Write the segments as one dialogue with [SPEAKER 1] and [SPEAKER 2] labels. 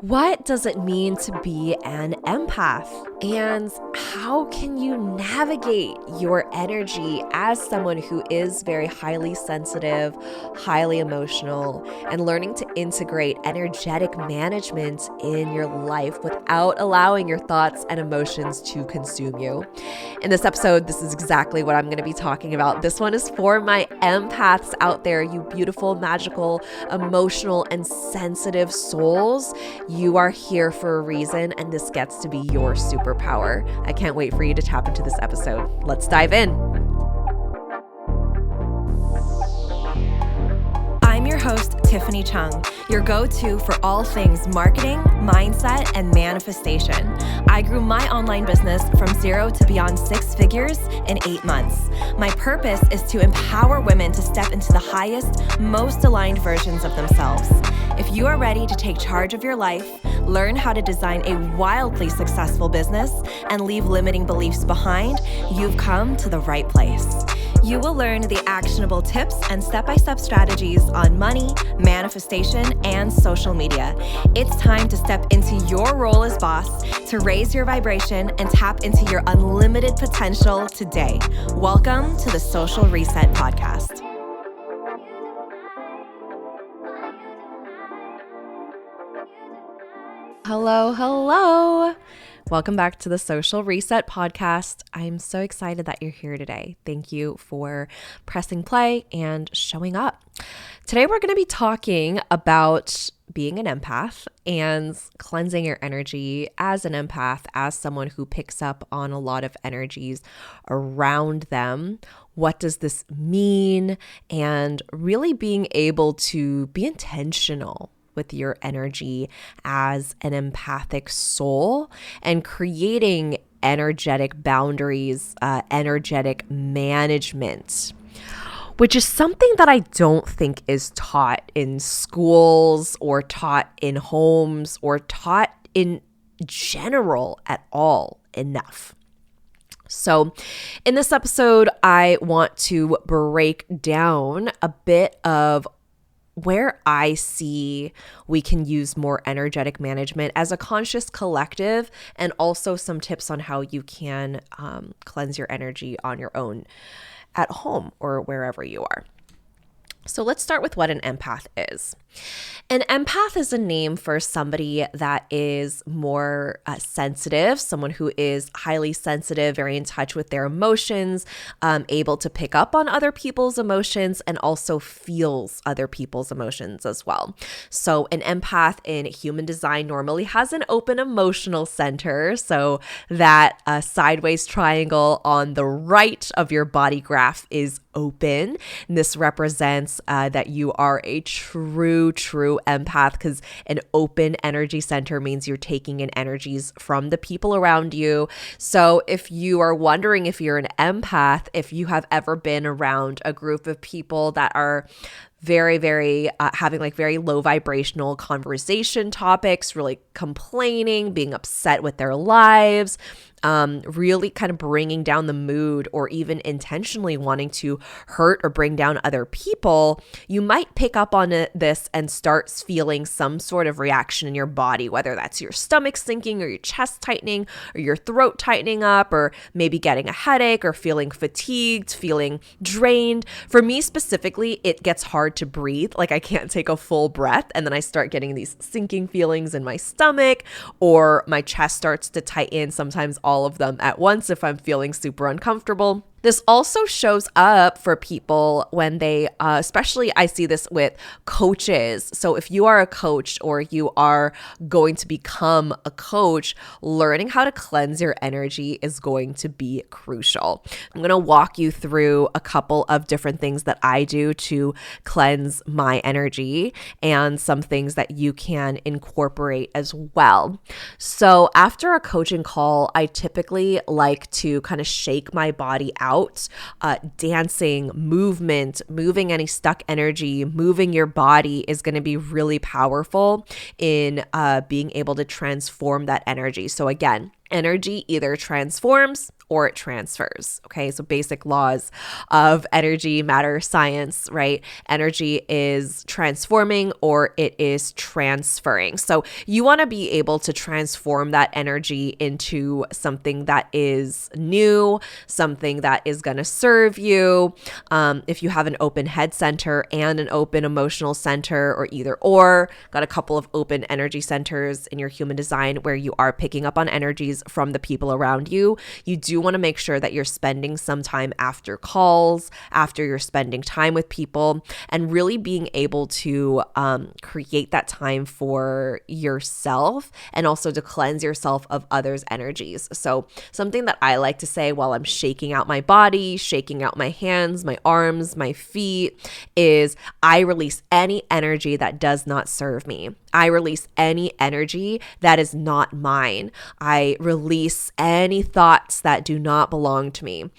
[SPEAKER 1] What does it mean to be an empath? And how can you navigate your energy as someone who is very highly sensitive, highly emotional, and learning to integrate energetic management in your life without allowing your thoughts and emotions to consume you? In this episode, this is exactly what I'm going to be talking about. This one is for my empaths out there, you beautiful, magical, emotional, and sensitive souls. You are here for a reason, and this gets to be your superpower. I can't wait for you to tap into this episode. Let's dive in. I'm your host, Tiffany Chung, your go-to for all things marketing, mindset, and manifestation. I grew my online business from 0 to beyond 6 figures in 8 months. My purpose is to empower women to step into the highest, most aligned versions of themselves. If you are ready to take charge of your life, learn how to design a wildly successful business, and leave limiting beliefs behind, you've come to the right place. You will learn the actionable tips and step-by-step strategies on money, manifestation, and social media. It's time to step into your role as boss, to raise your vibration and tap into your unlimited potential today. Welcome to the Social Reset Podcast. Hello. Welcome back to the Social Reset Podcast. I'm so excited that you're here today. Thank you for pressing play and showing up. Today, we're going to be talking about being an empath and cleansing your energy as an empath, as someone who picks up on a lot of energies around them. What does this mean? And really being able to be intentional with your energy as an empathic soul and creating energetic boundaries, energetic management, which is something that I don't think is taught in schools or taught in homes or taught in general at all enough. So in this episode, I want to break down a bit of where I see we can use more energetic management as a conscious collective, and also some tips on how you can cleanse your energy on your own at home or wherever you are. So let's start with what an empath is. An empath is a name for somebody that is more sensitive, someone who is highly sensitive, very in touch with their emotions, able to pick up on other people's emotions, and also feels other people's emotions as well. So an empath in human design normally has an open emotional center, so that sideways triangle on the right of your body graph is open. And this represents that you are a true empath, because an open energy center means you're taking in energies from the people around you. So if you are wondering if you're an empath, if you have ever been around a group of people that are very having like very low vibrational conversation topics, really complaining, being upset with their lives, really kind of bringing down the mood, or even intentionally wanting to hurt or bring down other people, you might pick up on this and start feeling some sort of reaction in your body, whether that's your stomach sinking or your chest tightening or your throat tightening up, or maybe getting a headache or feeling fatigued, feeling drained. For me specifically, it gets hard to breathe. Like I can't take a full breath, and then I start getting these sinking feelings in my stomach, or my chest starts to tighten, sometimes all of them at once if I'm feeling super uncomfortable. This also shows up for people when they, especially I see this with coaches. So if you are a coach or you are going to become a coach, learning how to cleanse your energy is going to be crucial. I'm going to walk you through a couple of different things that I do to cleanse my energy, and some things that you can incorporate as well. So after a coaching call, I typically like to kind of shake my body out. Dancing, movement, moving any stuck energy, moving your body is going to be really powerful in being able to transform that energy. So again, energy either transforms or it transfers. Okay, so basic laws of energy, matter, science, right? Energy is transforming or it is transferring. So you want to be able to transform that energy into something that is new, something that is going to serve you. If you have an open head center and an open emotional center, or either or, got a couple of open energy centers in your human design where you are picking up on energies from the people around you, you do want to make sure that you're spending some time after calls, after you're spending time with people, and really being able to create that time for yourself and also to cleanse yourself of others' energies. So something that I like to say while I'm shaking out my body, shaking out my hands, my arms, my feet, is I release any energy that does not serve me. I release any energy that is not mine. I release any thoughts that do not belong to me.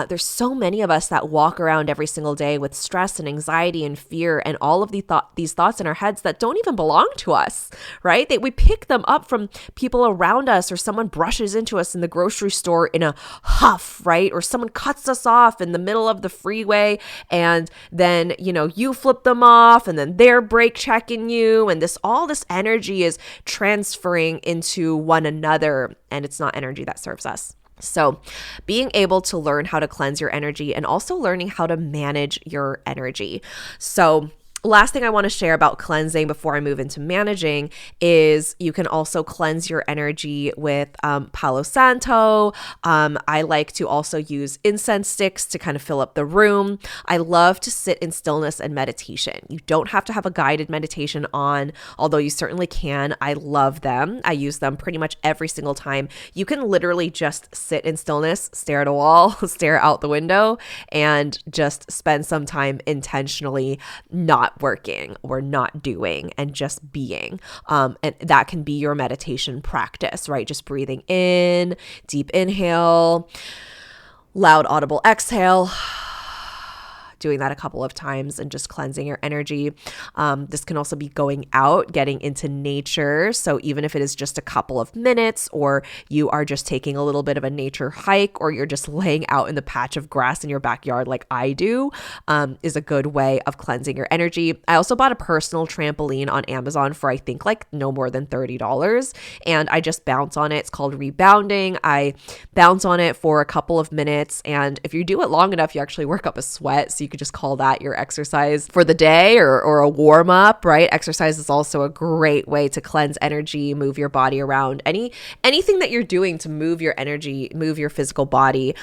[SPEAKER 1] There's so many of us that walk around every single day with stress and anxiety and fear and all of these thoughts in our heads that don't even belong to us, right? We pick them up from people around us, or someone brushes into us in the grocery store in a huff, right? Or someone cuts us off in the middle of the freeway, and then, you flip them off, and then they're brake checking you, and all this energy is transferring into one another, and it's not energy that serves us. So being able to learn how to cleanse your energy and also learning how to manage your energy. So last thing I want to share about cleansing before I move into managing is you can also cleanse your energy with Palo Santo. I like to also use incense sticks to kind of fill up the room. I love to sit in stillness and meditation. You don't have to have a guided meditation on, although you certainly can. I love them. I use them pretty much every single time. You can literally just sit in stillness, stare at a wall, stare out the window, and just spend some time intentionally not working or not doing and just being. And that can be your meditation practice, right? Just breathing in, deep inhale, loud audible exhale, doing that a couple of times and just cleansing your energy. This can also be going out, getting into nature. So even if it is just a couple of minutes, or you are just taking a little bit of a nature hike, or you're just laying out in the patch of grass in your backyard like I do, is a good way of cleansing your energy. I also bought a personal trampoline on Amazon for I think like no more than $30, and I just bounce on it. It's called rebounding. I bounce on it for a couple of minutes, and if you do it long enough, you actually work up a sweat. So you could just call that your exercise for the day, or a warm up, right? Exercise is also a great way to cleanse energy, move your body around. Anything that you're doing to move your energy, move your physical body,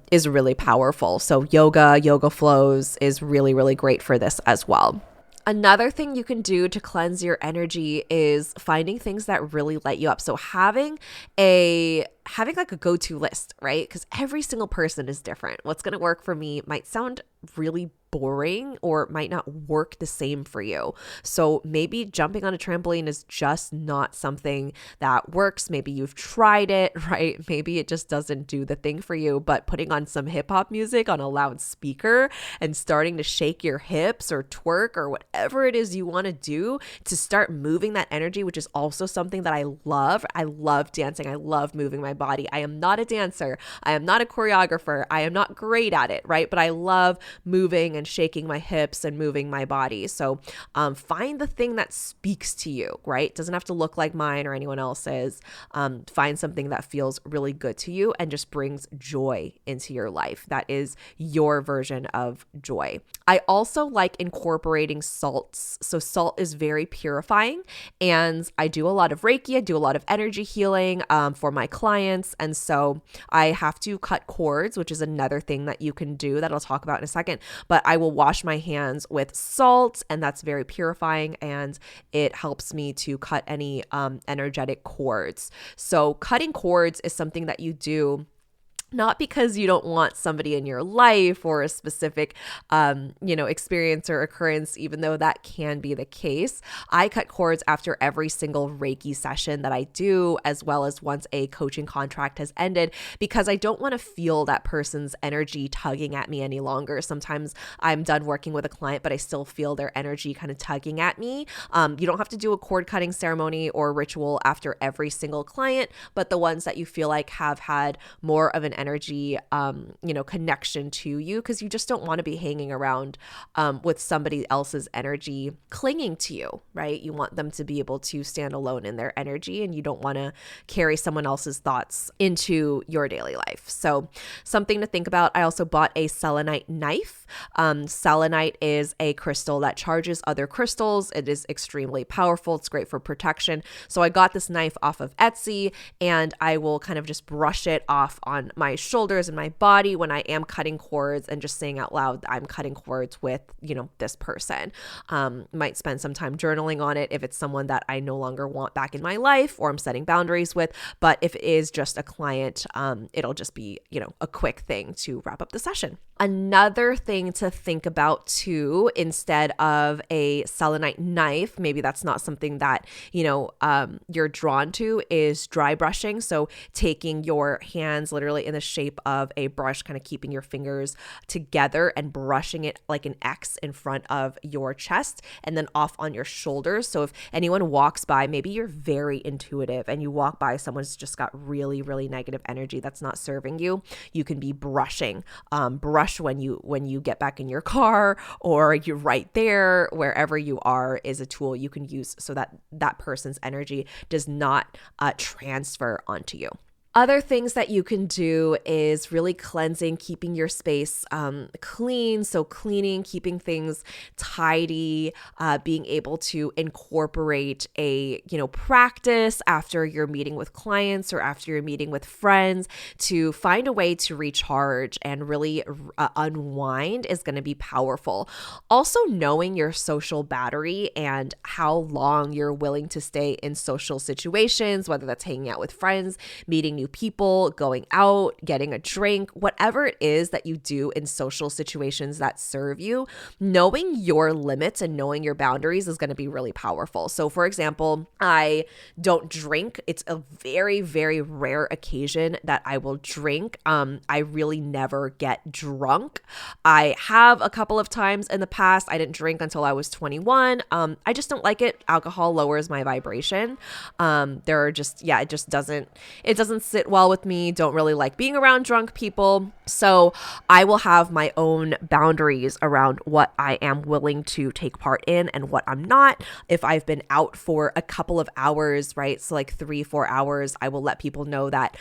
[SPEAKER 1] is really powerful. So yoga flows is really, really great for this as well. Another thing you can do to cleanse your energy is finding things that really light you up. So having like a go-to list, right? Because every single person is different. What's going to work for me might sound really boring or might not work the same for you. So maybe jumping on a trampoline is just not something that works. Maybe you've tried it, right? Maybe it just doesn't do the thing for you, but putting on some hip hop music on a loud speaker and starting to shake your hips or twerk or whatever it is you want to do to start moving that energy, which is also something that I love. I love dancing. I love moving my body. I am not a dancer. I am not a choreographer. I am not great at it, right? But I love moving and shaking my hips and moving my body. So find the thing that speaks to you, right? It doesn't have to look like mine or anyone else's. Find something that feels really good to you and just brings joy into your life. That is your version of joy. I also like incorporating salts. So salt is very purifying, and I do a lot of Reiki. I do a lot of energy healing for my clients. And so I have to cut cords, which is another thing that you can do that I'll talk about in a second. But I will wash my hands with salt, and that's very purifying, and it helps me to cut any energetic cords. So cutting cords is something that you do not because you don't want somebody in your life or a specific, experience or occurrence, even though that can be the case. I cut cords after every single Reiki session that I do, as well as once a coaching contract has ended, because I don't want to feel that person's energy tugging at me any longer. Sometimes I'm done working with a client, but I still feel their energy kind of tugging at me. You don't have to do a cord cutting ceremony or ritual after every single client, but the ones that you feel like have had more of an energy, connection to you, because you just don't want to be hanging around with somebody else's energy clinging to you, right? You want them to be able to stand alone in their energy, and you don't want to carry someone else's thoughts into your daily life. So something to think about. I also bought a selenite knife. Selenite is a crystal that charges other crystals. It is extremely powerful. It's great for protection. So I got this knife off of Etsy, and I will kind of just brush it off on my shoulders and my body when I am cutting cords, and just saying out loud, I'm cutting cords with, this person. Might spend some time journaling on it if it's someone that I no longer want back in my life or I'm setting boundaries with. But if it is just a client, it'll just be, a quick thing to wrap up the session. Another thing to think about too, instead of a selenite knife, maybe that's not something that, you're drawn to, is dry brushing. So taking your hands literally in the shape of a brush, kind of keeping your fingers together and brushing it like an X in front of your chest and then off on your shoulders. So if anyone walks by, maybe you're very intuitive and you walk by someone who's just got really, really negative energy that's not serving you, you can be brushing. Brush when you get back in your car, or you're right there, wherever you are, is a tool you can use so that that person's energy does not transfer onto you. Other things that you can do is really cleansing, keeping your space clean. So cleaning, keeping things tidy, being able to incorporate a, practice after you're meeting with clients or after you're meeting with friends to find a way to recharge and really unwind is going to be powerful. Also, knowing your social battery and how long you're willing to stay in social situations, whether that's hanging out with friends, meeting new people, going out, getting a drink, whatever it is that you do in social situations that serve you, knowing your limits and knowing your boundaries is going to be really powerful. So for example, I don't drink. It's a very, very rare occasion that I will drink. I really never get drunk. I have a couple of times in the past. I didn't drink until I was 21. I just don't like it. Alcohol lowers my vibration. It doesn't sit well with me. Don't really like being around drunk people. So I will have my own boundaries around what I am willing to take part in and what I'm not. If I've been out for a couple of hours, right? So like 3-4 hours, I will let people know that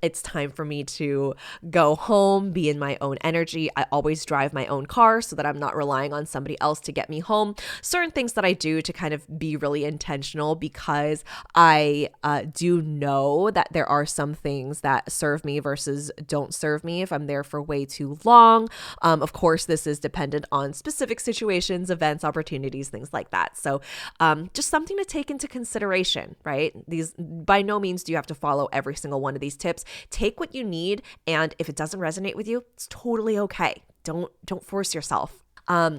[SPEAKER 1] it's time for me to go home, be in my own energy. I always drive my own car so that I'm not relying on somebody else to get me home. Certain things that I do to kind of be really intentional, because I do know that there are some things that serve me versus don't serve me if I'm there for way too long. Of course, this is dependent on specific situations, events, opportunities, things like that. So just something to take into consideration, right? These, by no means do you have to follow every single one of these tips. Take what you need, and if it doesn't resonate with you, it's totally okay. Don't force yourself.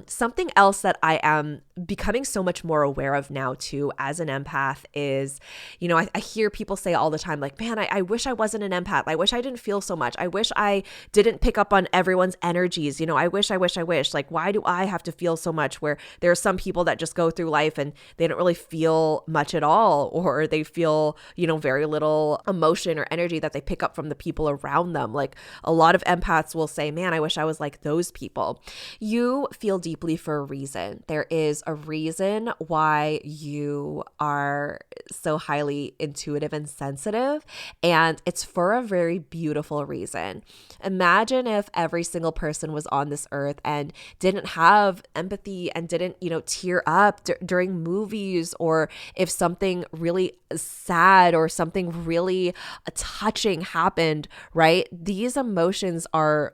[SPEAKER 1] Something else that I am becoming so much more aware of now too as an empath is, I hear people say all the time, like, man, I wish I wasn't an empath. I wish I didn't feel so much. I wish I didn't pick up on everyone's energies. I wish. Like, why do I have to feel so much? Where there are some people that just go through life and they don't really feel much at all, or they feel, very little emotion or energy that they pick up from the people around them. Like a lot of empaths will say, man, I wish I was like those people. You feel deeply for a reason. There is a reason why you are so highly intuitive and sensitive, and it's for a very beautiful reason. Imagine if every single person was on this earth and didn't have empathy and didn't, tear up during movies, or if something really sad or something really touching happened, right? These emotions are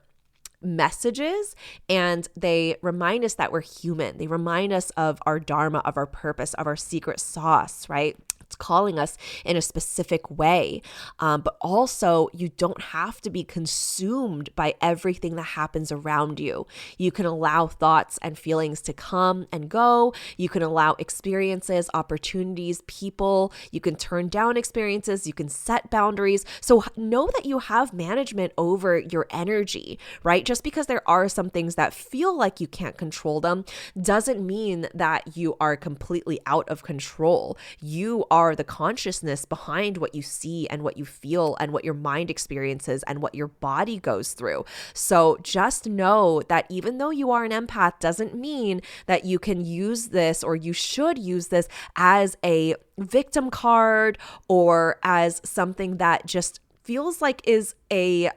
[SPEAKER 1] messages, and they remind us that we're human. They remind us of our dharma, of our purpose, of our secret sauce, right? It's calling us in a specific way. But also, you don't have to be consumed by everything that happens around you. You can allow thoughts and feelings to come and go. You can allow experiences, opportunities, people. You can turn down experiences. You can set boundaries. So know that you have management over your energy, right? Just because there are some things that feel like you can't control them doesn't mean that you are completely out of control. You are are the consciousness behind what you see and what you feel and what your mind experiences and what your body goes through. So just know that even though you are an empath doesn't mean that you can use this or you should use this as a victim card or as something that just feels like is a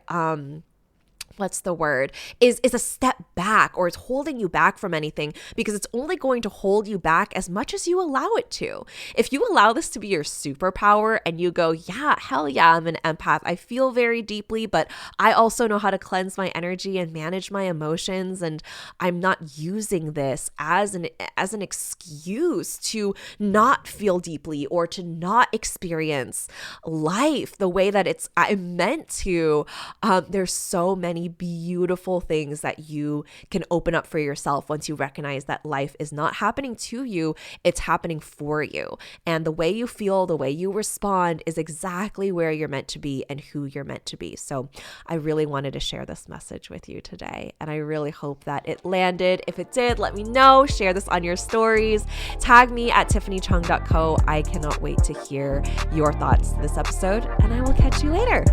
[SPEAKER 1] is a step back, or it's holding you back from anything, because it's only going to hold you back as much as you allow it to. If you allow this to be your superpower and you go, yeah, hell yeah, I'm an empath. I feel very deeply, but I also know how to cleanse my energy and manage my emotions. And I'm not using this as an excuse to not feel deeply or to not experience life the way that I'm meant to. There's so many beautiful things that you can open up for yourself once you recognize that life is not happening to you, it's happening for you. And the way you feel, the way you respond is exactly where you're meant to be and who you're meant to be. So I really wanted to share this message with you today, and I really hope that it landed. If it did, let me know. Share this on your stories. Tag me at tiffanychung.co. I cannot wait to hear your thoughts to this episode, and I will catch you later.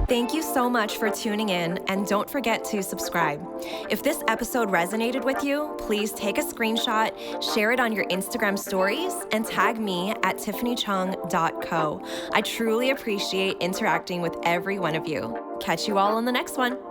[SPEAKER 1] Thank you so much for tuning in, and don't forget to subscribe. If this episode resonated with you, please take a screenshot, share it on your Instagram stories, and tag me at tiffanychung.co. I truly appreciate interacting with every one of you. Catch you all on the next one.